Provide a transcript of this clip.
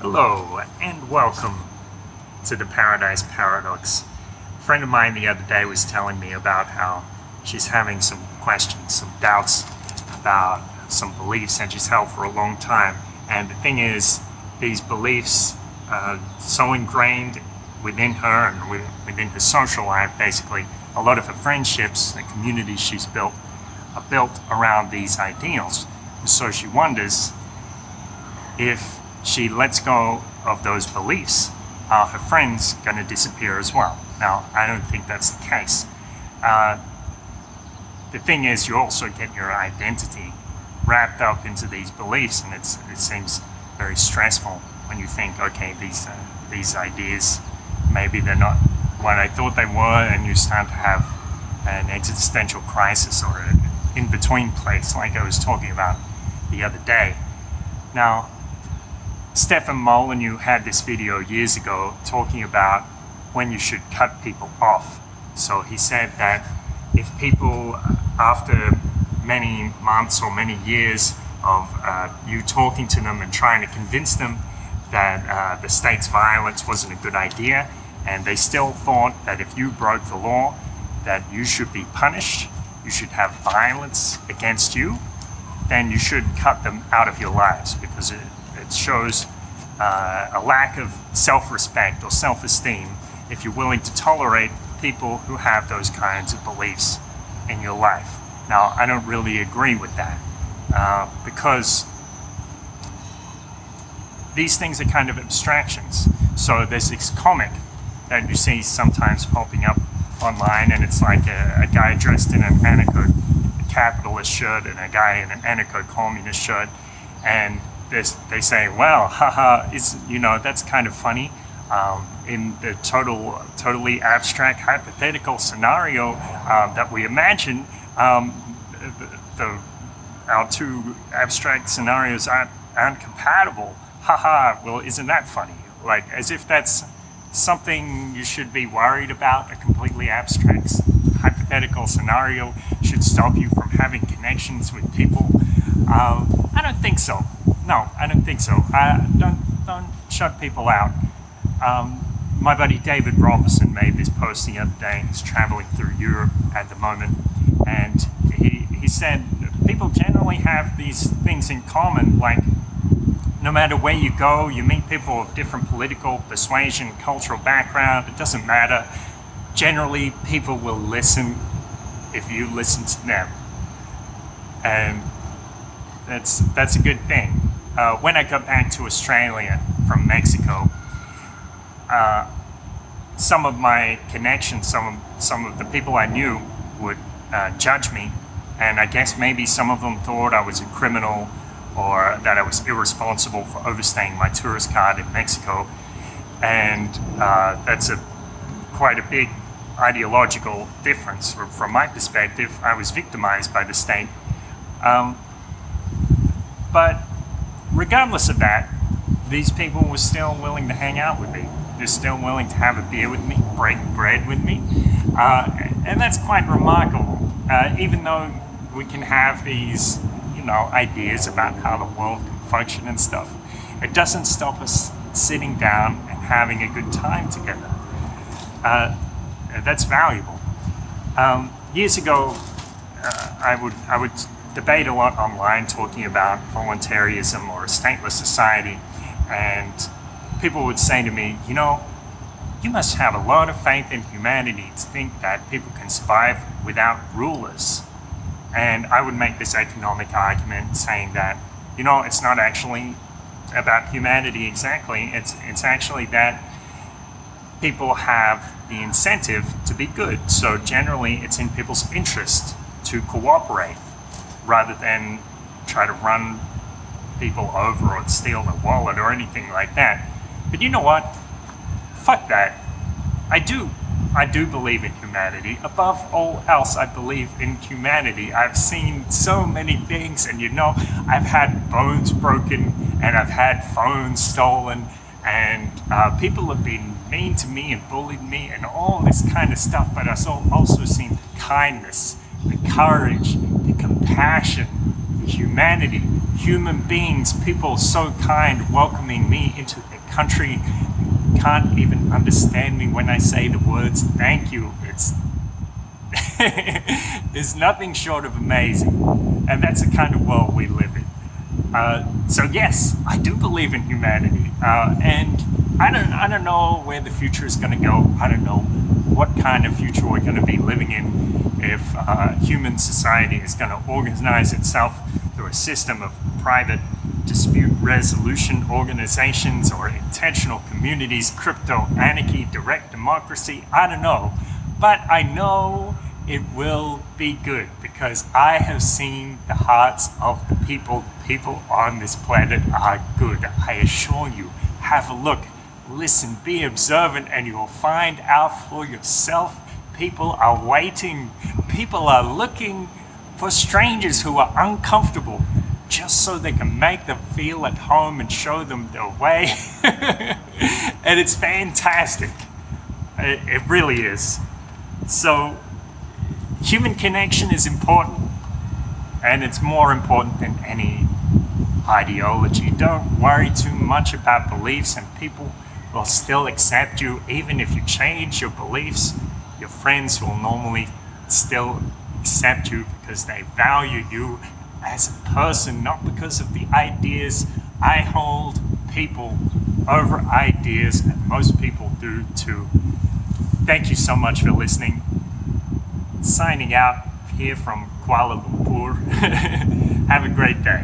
Hello and welcome to the Paradise Paradox. A friend of mine the other day was telling me about how she's having some questions, some doubts about some beliefs that she's held for a long time. And the thing is, these beliefs are so ingrained within her and within her social life. Basically, a lot of her friendships, the communities she's built, are built around these ideals. And so she wonders if she lets go of those beliefs, are her friends going to disappear as well? Now, I don't think that's the case. The thing is, you also get your identity wrapped up into these beliefs, and it seems very stressful when you think, okay, these ideas, maybe they're not what I thought they were, and you start to have an existential crisis or an in-between place, like I was talking about the other day. Now, Stefan Molyneux had this video years ago talking about when you should cut people off. So he said that if people, after many months or many years of you talking to them and trying to convince them that the state's violence wasn't a good idea, and they still thought that if you broke the law, that you should be punished, you should have violence against you, then you should cut them out of your lives, because it shows a lack of self-respect or self-esteem if you're willing to tolerate people who have those kinds of beliefs in your life. Now, I don't really agree with that because these things are kind of abstractions. So there's this comic that you see sometimes popping up online, and it's like a guy dressed in an anarcho-capitalist shirt and a guy in an anarcho-communist shirt, and they say, well, haha, that's kind of funny. In the totally abstract hypothetical scenario that we imagine, our two abstract scenarios aren't compatible. Haha, well, isn't that funny? Like, as if that's something you should be worried about. A completely abstract hypothetical scenario should stop you from having connections with people. I don't think so. No, I don't think so. Don't shut people out. My buddy David Robertson made this post the other day. He's traveling through Europe at the moment, and he said people generally have these things in common, like no matter where you go, you meet people of different political persuasion, cultural background, it doesn't matter. Generally, people will listen if you listen to them. And that's a good thing. When I got back to Australia from Mexico, some of my connections, some of the people I knew would judge me, and I guess maybe some of them thought I was a criminal or that I was irresponsible for overstaying my tourist card in Mexico, and that's quite a big ideological difference. From my perspective, I was victimized by the state. But regardless of that, these people were still willing to hang out with me. They're still willing to have a beer with me, break bread with me. And that's quite remarkable. Even though we can have these, ideas about how the world can function and stuff, it doesn't stop us sitting down and having a good time together. That's valuable. Years ago, I would debate a lot online talking about voluntarism or a stateless society, and people would say to me, you must have a lot of faith in humanity to think that people can survive without rulers. And I would make this economic argument saying that, it's not actually about humanity exactly, it's actually that people have the incentive to be good. So generally it's in people's interest to cooperate rather than try to run people over or steal their wallet or anything like that. But you know what? Fuck that. I do believe in humanity. Above all else, I believe in humanity. I've seen so many things, and I've had bones broken, and I've had phones stolen, and people have been mean to me and bullied me and all this kind of stuff, but I've also seen the kindness, the courage, the compassion, the humanity human beings, people so kind, welcoming me into their country, can't even understand me when I say the words thank you. It's there's nothing short of amazing, and that's the kind of world we live in. So yes, I do believe in humanity, and I don't know where the future is going to go. I don't know what kind of future we're going to be living in if human society is going to organize itself through a system of private dispute resolution organizations or intentional communities, crypto anarchy, direct democracy. I don't know, but I know it will be good because I have seen the hearts of the people. People on this planet are good. I assure you. Have a look, listen, be observant, and you will find out for yourself. People are waiting. People are looking for strangers who are uncomfortable just so they can make them feel at home and show them their way. And it's fantastic. It really is. So human connection is important, and it's more important than any ideology. Don't worry too much about beliefs, and people will still accept you. Even if you change your beliefs, your friends will normally still accept you because they value you as a person, not because of the ideas. I hold people over ideas, and most people do too. Thank you so much for listening. Signing out here from Kuala Lumpur. Have a great day.